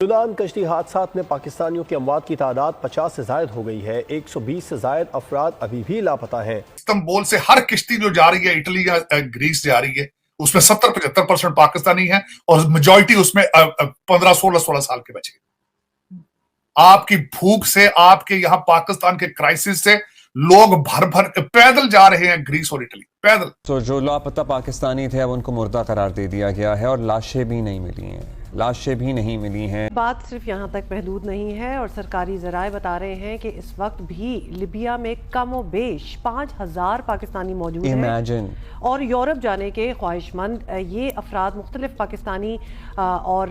यूनान कश्ती हादसात में पाकिस्तानियों की अमवात की तादाद 50 से जायद हो गई है। 120 से जायद अफराद अभी भी लापता हैं। इस्तांबुल से हर किश्ती जो जा रही है इटली या ग्रीस जा रही है उसमें 70-75% पाकिस्तानी है और मेजॉरिटी उसमें 15-16 साल के बच्चे। आपकी भूख से, आपके यहाँ पाकिस्तान के क्राइसिस से लोग भर भर पैदल जा रहे हैं ग्रीस और इटली, पैदल। तो जो लापता पाकिस्तानी थे अब उनको मुर्दा करार दे दिया गया है और लाशें भी नहीं मिली हैं। बात सिर्फ यहाँ तक महदूद नहीं है और सरकारी ज़राए बता रहे हैं कि इस वक्त भी लिबिया में कम व बेश 5000 पाकिस्तानी मौजूद हैं और यूरोप जाने के ख्वाहिशमंद ये अफराद मुख्तलिफ पाकिस्तानी और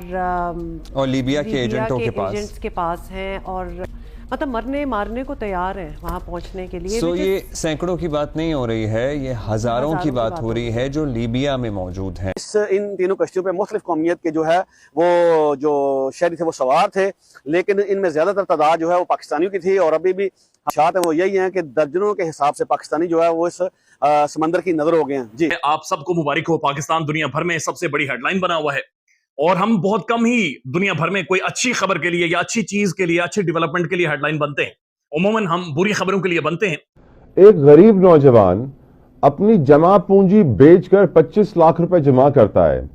लीबिया के एजेंट्स के पास हैं और मतलब मरने मारने को तैयार है वहाँ पहुँचने के लिए। ये सैकड़ों की बात नहीं हो रही है, ये हजारों की बात हो रही है जो लीबिया में मौजूद हैं। इन तीनों कश्तियों पे मुख्तलिफ कौमियत के जो है वो जो शहरी थे वो सवार थे, लेकिन इनमें ज्यादातर तादाद जो है वो पाकिस्तानियों की थी और अभी भी हालात है वो यही है कि दर्जनों के हिसाब से पाकिस्तानी जो है वो इस समंदर की नजर हो गए हैं। जी आप सबको मुबारक हो। पाकिस्तान दुनिया भर में सबसे बड़ी हेडलाइन बना हुआ है और हम बहुत कम ही दुनिया भर में कोई अच्छी खबर के लिए या अच्छी चीज के लिए, अच्छी डेवलपमेंट के लिए हेडलाइन बनते हैं। उमूमन हम बुरी खबरों के लिए बनते हैं। एक गरीब नौजवान अपनी जमा पूंजी बेचकर 25 लाख रुपए जमा करता है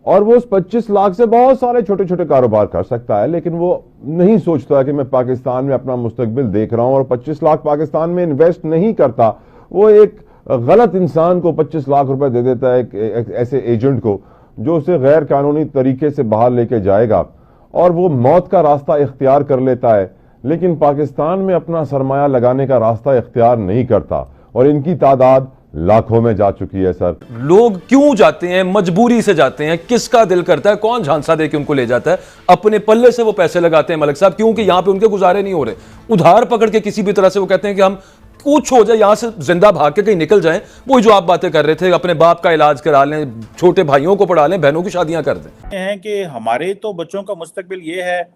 और वो उस 25 लाख से बहुत सारे छोटे छोटे कारोबार कर सकता है, लेकिन वो नहीं सोचता कि मैं पाकिस्तान में अपना मुस्तकबिल देख रहा हूं और 25 लाख पाकिस्तान में इन्वेस्ट नहीं करता। वो एक गलत इंसान को 25 लाख रुपए दे देता है, एक ऐसे एजेंट को जो उसे गैर कानूनी तरीके से बाहर लेके जाएगा और वो मौत का रास्ता इख्तियार कर लेता है, लेकिन पाकिस्तान में अपना सरमाया लगाने का रास्ता इख्तियार नहीं करता और इनकी तादाद लाखों में जा चुकी है। सर, लोग क्यों जाते हैं? मजबूरी से जाते हैं। किसका दिल करता है? कौन झांसा दे के उनको ले जाता है? अपने पल्ले से वो पैसे लगाते हैं मलिक साहब, क्योंकि यहां पे उनके गुजारे नहीं हो रहे। उधार पकड़ के किसी भी तरह से वो कहते हैं कि हम कुछ हो जाए, यहां से जिंदा भाग के कहीं निकल जाएं। वो जो आप बातें कर रहे थे, अपने बाप का इलाज करा लें, छोटे भाइयों को पढ़ा लें, बहनों की शादियां कर दें। हैं कि हमारे तो बच्चों का मुस्तकबिल ये है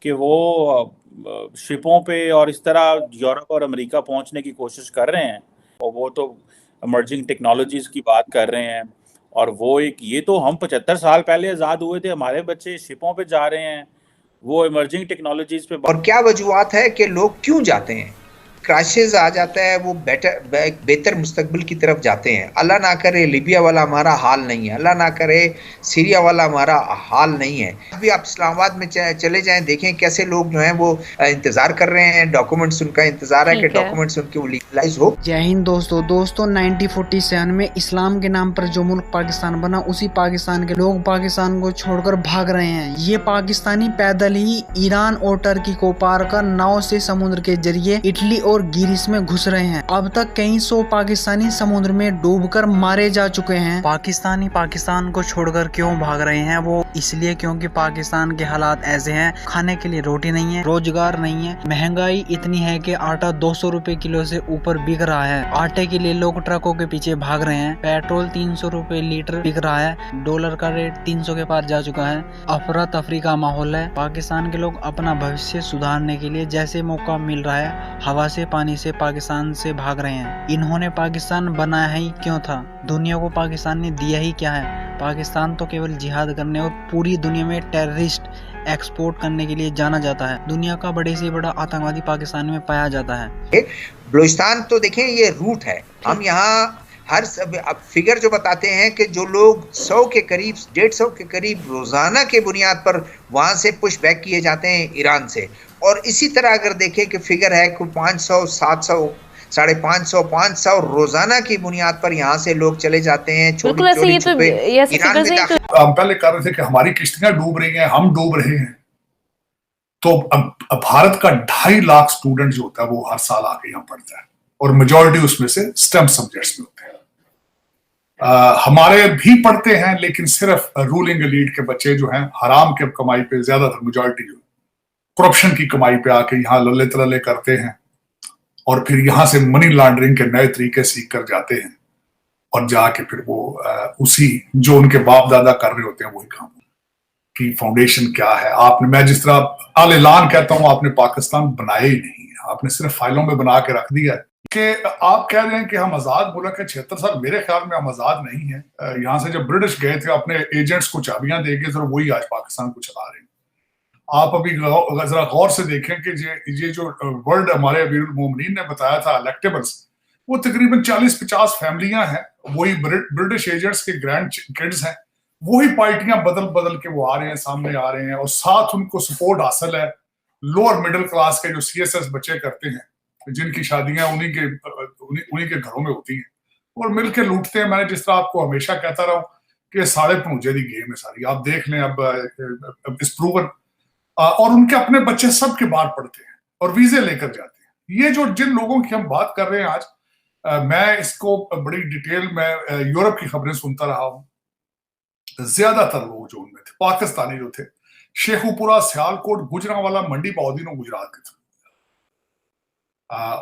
कि वो शिपों पे और इस तरह यूरोप और अमेरिका पहुंचने की कोशिश कर रहे हैं और वो तो इमर्जिंग टेक्नोलॉजीज की बात कर रहे हैं और वो एक ये तो हम 75 साल पहले आज़ाद हुए थे, हमारे बच्चे शिपों पे जा रहे हैं, वो इमर्जिंग टेक्नोलॉजीज पे। और क्या वजूहत है कि लोग क्यों जाते हैं? क्राइसिस आ जाता है, वो बेहतर मुस्तकबिल की तरफ जाते हैं। अल्लाह ना करे लिबिया वाला हमारा हाल नहीं है, अल्लाह ना करे सीरिया वाला हमारा हाल नहीं है। अभी आप इस्लामाबाद में चले जाएं, देखें कैसे लोग जो हैं वो इंतजार कर रहे हैं, डॉक्यूमेंट्स उनका इंतजार है कि डॉक्यूमेंट्स उनके वो लीगलाइज हो। जय हिंद दोस्तों 1947 में इस्लाम के नाम पर जो मुल्क पाकिस्तान बना, उसी पाकिस्तान के लोग पाकिस्तान को छोड़कर भाग रहे हैं। ये पाकिस्तानी पैदल ही ईरान और टर्की को पार कर नाव से समुद्र के जरिए इटली और ग्रीस में घुस रहे हैं। अब तक कई 100 पाकिस्तानी समुद्र में डूबकर मारे जा चुके हैं। पाकिस्तानी पाकिस्तान को छोड़कर क्यों भाग रहे हैं? वो इसलिए क्योंकि पाकिस्तान के हालात ऐसे हैं, खाने के लिए रोटी नहीं है, रोजगार नहीं है, महंगाई इतनी है कि आटा 200 रुपए किलो से ऊपर बिक रहा है। आटे के लिए लोग ट्रकों के पीछे भाग रहे हैं। पेट्रोल 300 रुपए लीटर बिक रहा है। डॉलर का रेट 300 के पार जा चुका है। अफरा तफरी का माहौल है। पाकिस्तान के लोग अपना भविष्य सुधारने के लिए जैसे मौका मिल रहा है, हवा से पानी से पाकिस्तान से भाग रहे हैं। इन्होंने पाकिस्तान बनाया ही क्यों था? दुनिया को पाकिस्तान ने दिया ही क्या है? पाकिस्तान तो केवल जिहाद करने और पूरी दुनिया में टेररिस्ट एक्सपोर्ट करने के लिए जाना जाता है। दुनिया का बड़े से बड़ा आतंकवादी पाकिस्तान में पाया जाता है। बलूचिस्तान तो देखें ये रूट है। हम यहाँ हर फिगर जो बताते हैं कि जो लोग 100 के करीब 150 के करीब रोजाना के बुनियाद पर वहां से पुश बैक किए जाते हैं ईरान से। और इसी तरह अगर देखें कि फिगर है कि 500, 700, 550, 500 रोजाना की बुनियाद पर यहाँ से लोग चले जाते हैं। हम पहले कर रहे थे कि हमारी किश्तियां डूब रही हैं, हम डूब रहे हैं, तो अब भारत का 2.5 लाख स्टूडेंट जो होता है वो हर साल आके यहाँ पढ़ता है और मेजॉरिटी उसमें से स्टेम सब्जेक्ट्स में होते हैं। हमारे भी पढ़ते हैं, लेकिन सिर्फ रूलिंग एलीट के बच्चे जो हैं हराम के कमाई पे ज्यादातर मेजॉरिटी जो करप्शन की कमाई पे आके यहाँ लल्ले तलल्ले करते हैं और फिर यहाँ से मनी लॉन्ड्रिंग के नए तरीके सीख कर जाते हैं और जाके फिर वो उसी जो उनके बाप दादा कर रहे होते हैं वही काम की फाउंडेशन क्या है। आपने, मैं जिस तरह आल-ऐलान कहता हूँ, आपने पाकिस्तान बनाया ही नहीं है, आपने सिर्फ फाइलों में बना के रख दिया है। कि आप कह रहे हैं कि हम आजाद मुल्क है 76 साल, मेरे ख्याल में हम आजाद नहीं है। यहाँ से जब ब्रिटिश गए थे अपने एजेंट्स को चाबियां देके, तो वही आज पाकिस्तान को चला रहे हैं। आप अभी जरा गौर से देखें कि ये जो वर्ल्ड हमारे अमीरुल मोमिनीन ने बताया था इलेक्टेबल्स, वो तकरीबन 40-50 फैमिलियां हैं, वही ब्रिटिश एजेंट्स के ग्रैंड किड्स हैं, वही पार्टियां बदल बदल के वो आ रहे हैं, सामने आ रहे हैं, और साथ उनको सपोर्ट हासिल है लोअर मिडिल क्लास के जो CSS बच्चे करते हैं, जिनकी शादियां उन्हीं के घरों में होती हैं, और मिलकर लूटते हैं। मैंने जिस तरह आपको हमेशा कहता रहा हूं कि साढ़े पहुंचे दी गेम है सारी, आप देख लें अब इस प्रूवन, और उनके अपने बच्चे सबके बाहर पढ़ते हैं और वीजे लेकर जाते हैं। ये जो जिन लोगों की हम बात कर रहे हैं आज, मैं इसको बड़ी डिटेल में यूरोप की खबरें सुनता रहा हूं, ज्यादातर लोग जो उनमें थे पाकिस्तानी जो थे, शेखुपुरा, सियालकोट, गुजरांवाला, मंडी पाउदीनो गुजरात के थे,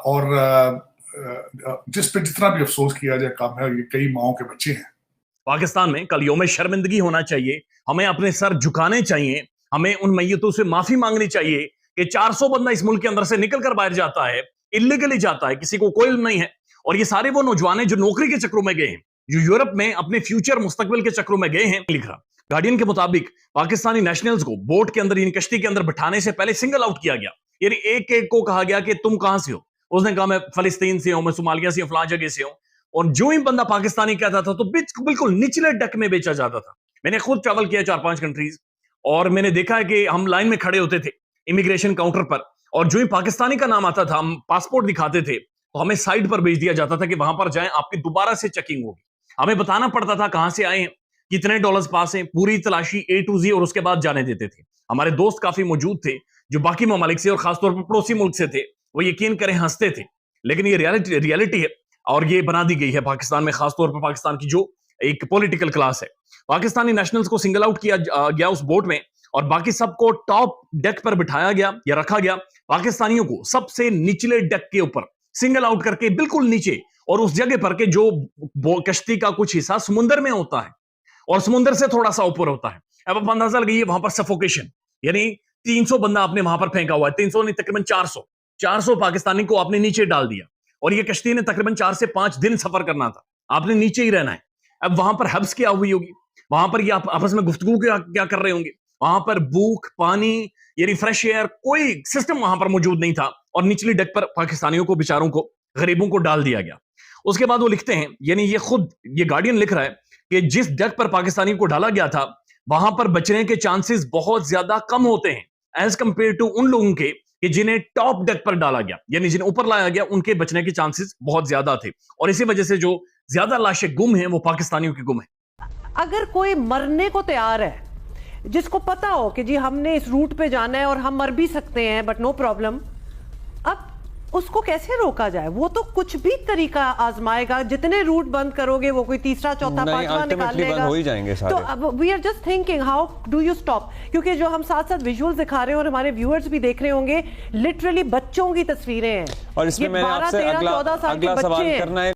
और जिस पे जितना भी अफसोस किया जाए कम है, ये कई माओं के बच्चे हैं। पाकिस्तान में कल यौम शर्मिंदगी होना चाहिए, हमें अपने सर झुकाने चाहिए, हमें उन मैयतों से माफी मांगनी चाहिए कि 400 बंदा इस मुल्क के अंदर से निकल कर बाहर जाता है, इलीगली जाता है, किसी को कोई इल्म नहीं है, और ये सारे वो नौजवान जो नौकरी के चक्रों में गए हैं, जो यूरोप में अपने फ्यूचर मुस्तकबिल के चक्रों में गए हैं। लिख रहा गार्डियन के मुताबिक पाकिस्तानी नेशनल्स को बोट के अंदर, कश्ती के अंदर बिठाने से पहले सिंगल आउट किया गया, यानी एक एक को कहा गया कि तुम कहां से हो, उसने कहा मैं फलस्तीन से हूं, मैं सोमालिया से हूं, फलां जगह से हूं, और जो ही बंदा पाकिस्तानी कहता था तो बिल्कुल निचले डक में बेचा जाता था। मैंने खुद ट्रैवल किया 4-5 कंट्रीज, और मैंने देखा है कि हम लाइन में खड़े होते थे इमिग्रेशन काउंटर पर, और जो ही पाकिस्तानी का नाम आता था, हम पासपोर्ट दिखाते थे तो हमें साइड पर भेज दिया जाता था कि वहां पर जाएं, आपकी दोबारा से चेकिंग होगी। हमें बताना पड़ता था कहां से आए हैं, कितने डॉलर्स पास हैं, पूरी तलाशी A to Z, और उसके बाद जाने देते थे। हमारे दोस्त काफी मौजूद थे जो बाकी ममालिक से और खासतौर पर पड़ोसी मुल्क से थे, वो यकीन करें हंसते थे, लेकिन ये रियलिटी है, और ये बना दी गई है पाकिस्तान में, खासतौर पर पाकिस्तान की जो एक पॉलिटिकल क्लास है। पाकिस्तानी नेशनल्स को सिंगल आउट किया गया उस बोट में, और बाकी सबको टॉप डेक पर बिठाया गया या रखा गया। पाकिस्तानियों को सबसे निचले डेक के ऊपर सिंगल आउट करके बिल्कुल नीचे, और उस जगह पर के जो कश्ती का कुछ हिस्सा समुद्र में होता है और समुद्र से थोड़ा सा ऊपर होता है। अब आप अंदाजा लगाइए, वहां पर सफोकेशन, यानी 300 बंदा आपने वहां पर फेंका हुआ है, 300 नहीं तकरीबन 400 पाकिस्तानी को आपने नीचे डाल दिया, और ये कश्ती ने तकरीबन 4 से 5 दिन सफर करना था, आपने नीचे ही रहना है। अब वहां पर हब्स क्या हुई होगी, वहां पर ये आप आपस में गुफ्तगू क्या कर रहे होंगे, वहां पर भूख, पानी, यानी फ्रेश एयर, कोई सिस्टम वहां पर मौजूद नहीं था, और निचली डेक पर पाकिस्तानियों को, बेचारों को, गरीबों को डाल दिया गया। उसके बाद वो लिखते हैं, यानी ये गार्डियन लिख रहा है कि जिस डेक पर पाकिस्तानी को डाला गया था, वहां पर बचने के चांसेस बहुत ज्यादा कम होते हैं एज कंपेयर टू उन लोगों के कि जिन्हें टॉप डेक पर डाला गया, यानी जिन्हें ऊपर लाया गया, उनके बचने के चांसेस बहुत ज्यादा थे, और इसी वजह से जो ज्यादा लाशें गुम हैं वो पाकिस्तानियों की गुम है। अगर कोई मरने को तैयार है, जिसको पता हो कि जी हमने इस रूट पे जाना है और हम मर भी सकते हैं बट नो प्रॉब्लम, अब उसको कैसे रोका जाए? वो तो कुछ भी तरीका आजमाएगा, जितने रूट बंद करोगे वो कोई तीसरा, चौथा, पांचवा निकाल लेगा, हो ही जाएंगे सारे। तो अब we are just thinking how do you stop, क्योंकि जो हम साथ साथ विजुअल्स दिखा रहे हैं और हमारे व्यूअर्स भी देख रहे होंगे, लिटरली बच्चों की तस्वीरें हैं, और इसमें मैंने आपसे अगला सवाल करना है।